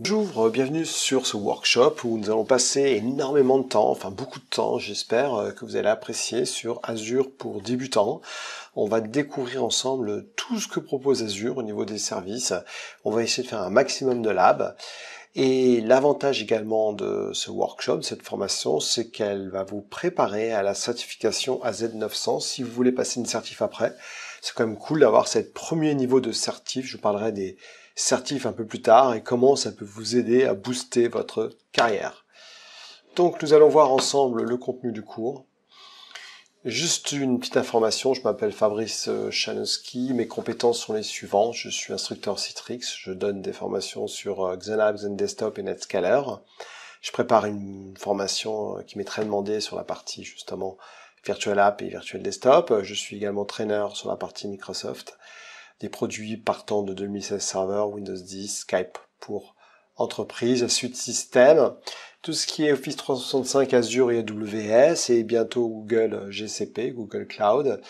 Bonjour, bienvenue sur ce workshop où nous allons passer énormément de temps, enfin beaucoup de temps, j'espère que vous allez apprécier sur Azure pour débutants. On va découvrir ensemble tout ce que propose Azure au niveau des services. On va essayer de faire un maximum de lab. Et l'avantage également de ce workshop, de cette formation, c'est qu'elle va vous préparer à la certification AZ900 si vous voulez passer une certif après. C'est quand même cool d'avoir ce premier niveau de certif. Je parlerai des certifs un peu plus tard et comment ça peut vous aider à booster votre carrière. Donc nous allons voir ensemble le contenu du cours. Juste une petite information, je m'appelle Fabrice Chanowski, mes compétences sont les suivantes. Je suis instructeur Citrix, je donne des formations sur XenApp, XenDesktop et NetScaler. Je prépare une formation qui m'est très demandée sur la partie justement Virtual App et Virtual Desktop. Je suis également trainer sur la partie Microsoft, des produits partant de 2016 Server, Windows 10, Skype pour entreprise, suite système, tout ce qui est Office 365, Azure et AWS, et bientôt Google GCP, Google Cloud,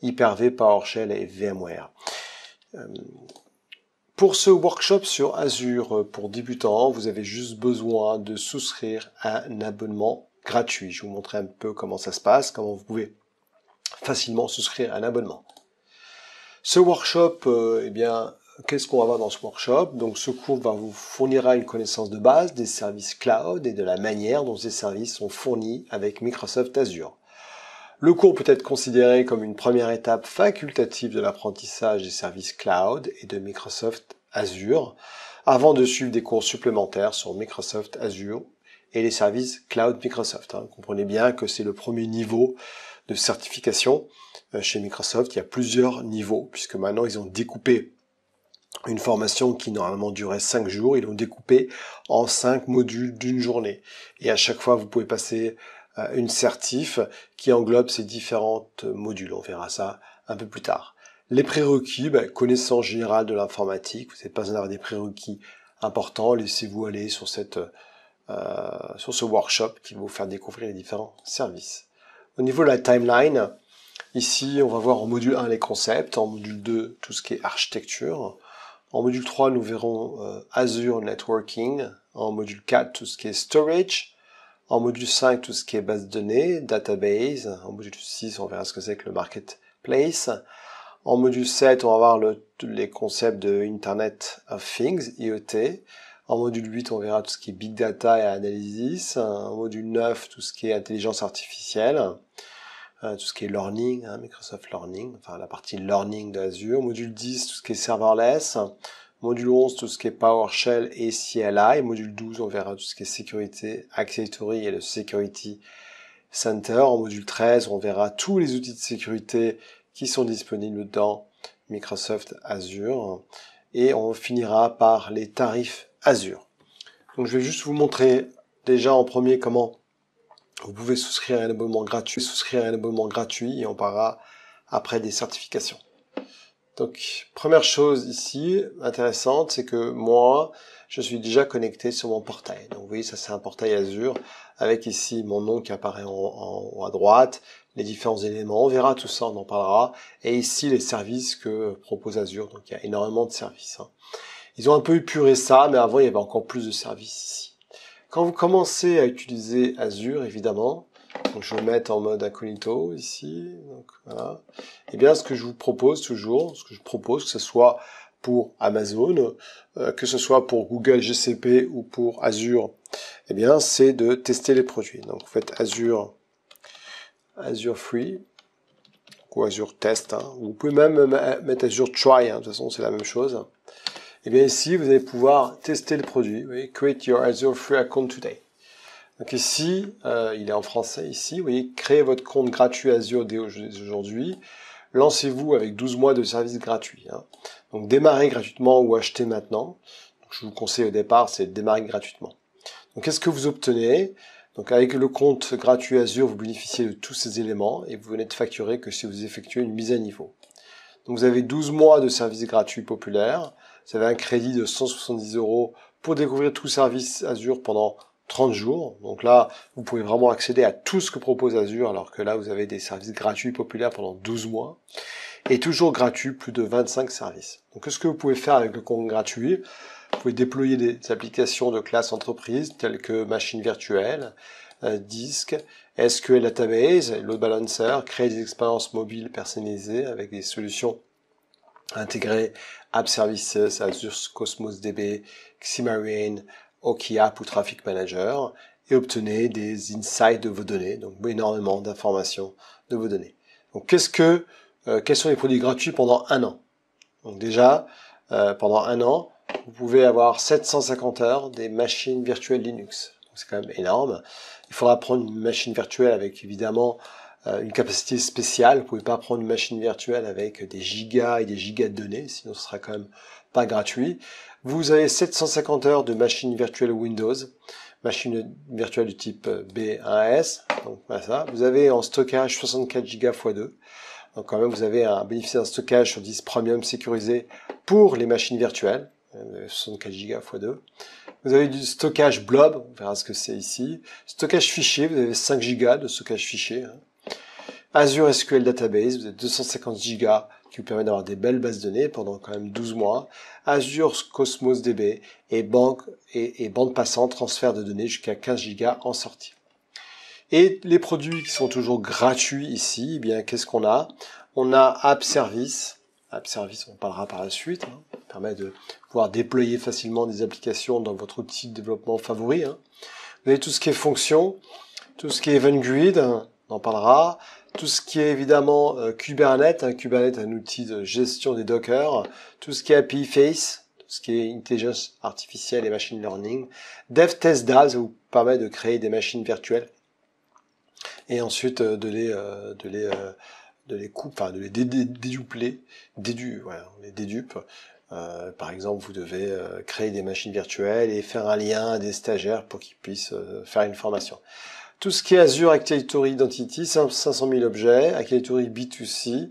Hyper-V, PowerShell et VMware. Pour ce workshop sur Azure pour débutants, vous avez juste besoin de souscrire à un abonnement gratuit. Je vais vous montrer un peu comment ça se passe, comment vous pouvez facilement souscrire à un abonnement. Ce workshop, qu'est-ce qu'on va voir dans ce workshop? Donc ce cours vous fournira une connaissance de base des services cloud et de la manière dont ces services sont fournis avec Microsoft Azure. Le cours peut être considéré comme une première étape facultative de l'apprentissage des services cloud et de Microsoft Azure, avant de suivre des cours supplémentaires sur Microsoft Azure et les services cloud Microsoft. Comprenez bien que c'est le premier niveau de certification. Chez Microsoft, il y a plusieurs niveaux, puisque maintenant ils ont découpé une formation qui normalement durait 5 jours, ils l'ont découpé en 5 modules d'une journée. Et à chaque fois, vous pouvez passer une certif qui englobe ces différents modules. On verra ça un peu plus tard. Les prérequis, connaissance générale de l'informatique, vous n'avez pas besoin d'avoir des prérequis importants, laissez-vous aller sur ce workshop qui va vous faire découvrir les différents services. Au niveau de la timeline, ici, on va voir en module 1 les concepts, en module 2 tout ce qui est architecture, en module 3 nous verrons Azure Networking, en module 4 tout ce qui est storage, en module 5 tout ce qui est base de données, database, en module 6 on verra ce que c'est que le marketplace, en module 7 on va voir les concepts de Internet of Things, IoT, en module 8 on verra tout ce qui est Big Data et Analysis, en module 9 tout ce qui est intelligence artificielle, tout ce qui est learning, Microsoft Learning, enfin la partie learning de Azure, module 10, tout ce qui est serverless, module 11, tout ce qui est PowerShell et CLI, module 12, on verra tout ce qui est sécurité, Accessory et le Security Center, en module 13, on verra tous les outils de sécurité qui sont disponibles dans Microsoft Azure, et on finira par les tarifs Azure. Donc je vais juste vous montrer déjà en premier comment vous pouvez souscrire à un abonnement gratuit, et on parlera après des certifications. Donc, première chose ici, intéressante, c'est que moi, je suis déjà connecté sur mon portail. Donc, vous voyez, ça c'est un portail Azure, avec ici mon nom qui apparaît en haut à droite, les différents éléments, on verra tout ça, on en parlera, et ici les services que propose Azure, donc il y a énormément de services. Ils ont un peu épuré ça, mais avant il y avait encore plus de services ici. Quand vous commencez à utiliser Azure, évidemment, donc je vais mettre en mode incognito ici, donc voilà. Et bien ce que je vous propose toujours, que ce soit pour Amazon, que ce soit pour Google GCP ou pour Azure, eh bien c'est de tester les produits. Donc vous faites Azure Free ou Azure Test. Vous pouvez même mettre Azure Try, de toute façon c'est la même chose. Et bien ici, vous allez pouvoir tester le produit. Vous voyez, Create your Azure Free Account today. Donc ici, il est en français ici. Vous voyez, créez votre compte gratuit Azure dès aujourd'hui. Lancez-vous avec 12 mois de service gratuit. Donc démarrez gratuitement ou achetez maintenant. Donc, je vous conseille au départ, c'est de démarrer gratuitement. Donc qu'est-ce que vous obtenez? Donc avec le compte gratuit Azure, vous bénéficiez de tous ces éléments et vous n'êtes facturé que si vous effectuez une mise à niveau. Donc vous avez 12 mois de service gratuit populaire. Vous avez un crédit de 170 € pour découvrir tout service Azure pendant 30 jours. Donc là, vous pouvez vraiment accéder à tout ce que propose Azure, alors que là, vous avez des services gratuits populaires pendant 12 mois. Et toujours gratuit, plus de 25 services. Donc qu'est-ce que vous pouvez faire avec le compte gratuit? Vous pouvez déployer des applications de classe entreprise telles que machine virtuelle, disque, SQL Database, Load Balancer, créer des expériences mobiles personnalisées avec des solutions intégrées App Services, Azure Cosmos DB, Xamarin, OKApp ou Traffic Manager, et obtenez des insights de vos données, donc énormément d'informations de vos données. Donc quels sont les produits gratuits pendant un an? Donc déjà, pendant un an, vous pouvez avoir 750 heures des machines virtuelles Linux. C'est quand même énorme. Il faudra prendre une machine virtuelle avec évidemment une capacité spéciale. Vous pouvez pas prendre une machine virtuelle avec des gigas et des gigas de données, sinon ce sera quand même pas gratuit. Vous avez 750 heures de machine virtuelle Windows, machine virtuelle du type B1S. Donc voilà ça. Vous avez en stockage 64 gigas x 2. Donc quand même vous avez un bénéfice d'un stockage sur 10 Premium sécurisé pour les machines virtuelles. 64 Go x 2. Vous avez du stockage blob, on verra ce que c'est ici. Stockage fichier, vous avez 5 Go de stockage fichier. Azure SQL Database, vous avez 250 Go qui vous permet d'avoir des belles bases de données pendant quand même 12 mois. Azure Cosmos DB et bande passante, transfert de données jusqu'à 15 Go en sortie. Et les produits qui sont toujours gratuits ici, eh bien qu'est-ce qu'on a? On a App Service. App Service, on parlera par la suite. Permet de pouvoir déployer facilement des applications dans votre outil de développement favori. Vous avez tout ce qui est fonction, tout ce qui est Event Grid, on en parlera. Tout ce qui est évidemment Kubernetes. Kubernetes est un outil de gestion des Docker. Tout ce qui est API Face, tout ce qui est intelligence artificielle et machine learning. DevTest DAO, ça vous permet de créer des machines virtuelles et ensuite de les déduper. Par exemple, vous devez créer des machines virtuelles et faire un lien à des stagiaires pour qu'ils puissent faire une formation. Tout ce qui est Azure Active Identity, 500 000 objets, Active B2C,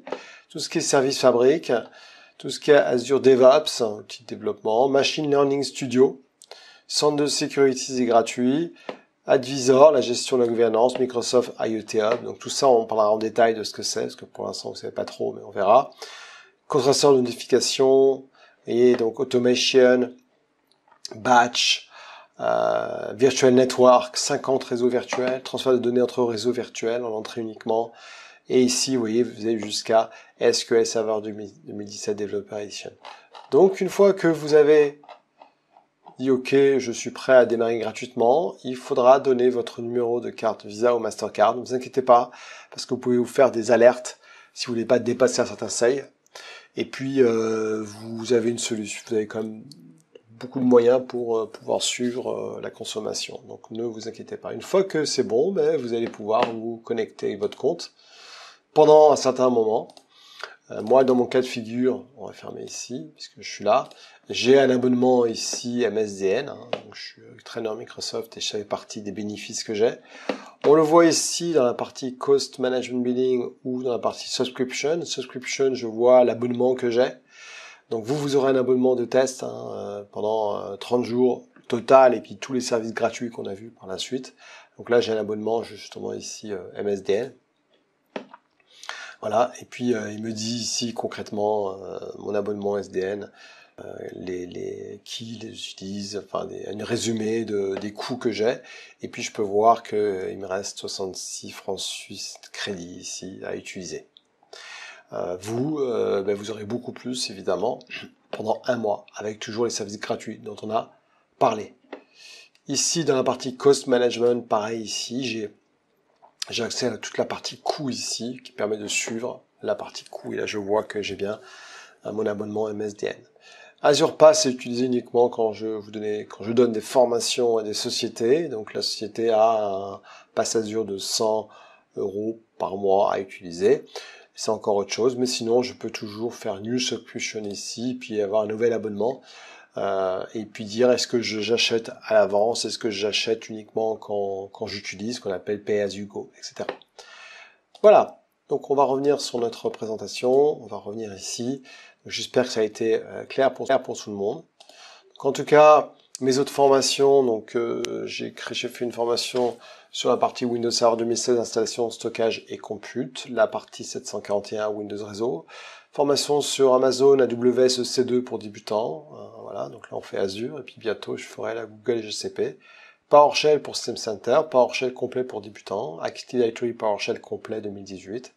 tout ce qui est Service Fabric, tout ce qui est Azure DevOps, outil de développement, Machine Learning Studio, Centre de Security, c'est gratuit, Advisor, la gestion de la gouvernance, Microsoft IoT Hub, donc tout ça on parlera en détail de ce que c'est, parce que pour l'instant vous savez pas trop, mais on verra. Contrasteur de notification, et donc Automation, Batch, Virtual Network, 50 réseaux virtuels, transfert de données entre réseaux virtuels en entrée uniquement. Et ici, vous voyez, vous avez jusqu'à SQL Server 2017 Developer Edition. Donc, une fois que vous avez dit OK, je suis prêt à démarrer gratuitement, il faudra donner votre numéro de carte Visa ou Mastercard. Ne vous inquiétez pas, parce que vous pouvez vous faire des alertes si vous voulez pas dépasser un certain seuil. Et puis, vous avez une solution, vous avez quand même beaucoup de moyens pour pouvoir suivre la consommation. Donc ne vous inquiétez pas. Une fois que c'est bon, vous allez pouvoir vous connecter avec votre compte pendant un certain moment. Moi, dans mon cas de figure, on va fermer ici, puisque je suis là. J'ai un abonnement ici MSDN, donc je suis traîneur Microsoft et je fais partie des bénéfices que j'ai. On le voit ici dans la partie Cost Management Billing ou dans la partie Subscription. Subscription, je vois l'abonnement que j'ai. Donc vous aurez un abonnement de test pendant 30 jours total et puis tous les services gratuits qu'on a vus par la suite. Donc là j'ai un abonnement justement ici MSDN. Voilà, et puis il me dit ici concrètement mon abonnement SDN, qui les utilise, enfin un résumé des coûts que j'ai. Et puis je peux voir qu'il me reste 66 francs suisses crédit ici à utiliser. Vous aurez beaucoup plus, évidemment, pendant un mois, avec toujours les services gratuits dont on a parlé. Ici, dans la partie Cost Management, pareil ici, j'ai accès à toute la partie coûts ici, qui permet de suivre la partie coûts. Et là, je vois que j'ai bien mon abonnement MSDN. Azure Pass est utilisé uniquement quand je donne des formations à des sociétés. Donc la société a un pass Azure de 100 € par mois à utiliser. C'est encore autre chose, mais sinon je peux toujours faire New Subscription ici, puis avoir un nouvel abonnement, et puis dire est-ce que j'achète à l'avance, est-ce que j'achète uniquement quand j'utilise, ce qu'on appelle Pay as you go, etc. Voilà, donc on va revenir sur notre présentation, on va revenir ici. J'espère que ça a été clair pour tout le monde. Donc, en tout cas, mes autres formations, donc j'ai fait une formation sur la partie Windows Server 2016, installation, stockage et compute, la partie 741 Windows Réseau, Formation sur Amazon AWS EC2 pour débutants. Voilà, donc là on fait Azure, et puis bientôt je ferai la Google GCP. PowerShell pour System Center, PowerShell complet pour débutants, Active Directory PowerShell complet 2018,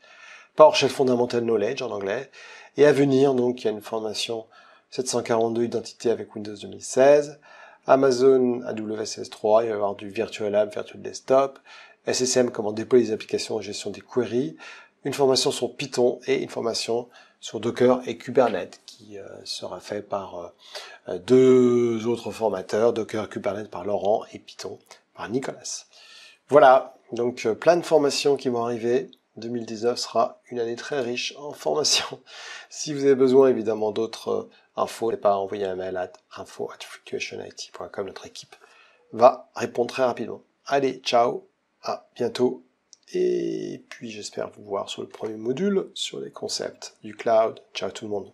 PowerShell Fundamental Knowledge en anglais, et à venir, donc, il y a une formation 742 identité avec Windows 2016, Amazon AWS S3, il va y avoir du Virtual Lab, Virtual Desktop, SSM, comment déployer les applications et gestion des queries, une formation sur Python et une formation sur Docker et Kubernetes qui sera fait par deux autres formateurs, Docker, Kubernetes par Laurent et Python par Nicolas. Voilà, donc plein de formations qui vont arriver. 2019 sera une année très riche en formations. Si vous avez besoin évidemment d'autres infos, n'hésitez pas à envoyer un mail à info@fluctuationit.com. Notre équipe va répondre très rapidement. Allez, ciao, à bientôt. Et puis j'espère vous voir sur le premier module sur les concepts du cloud. Ciao tout le monde.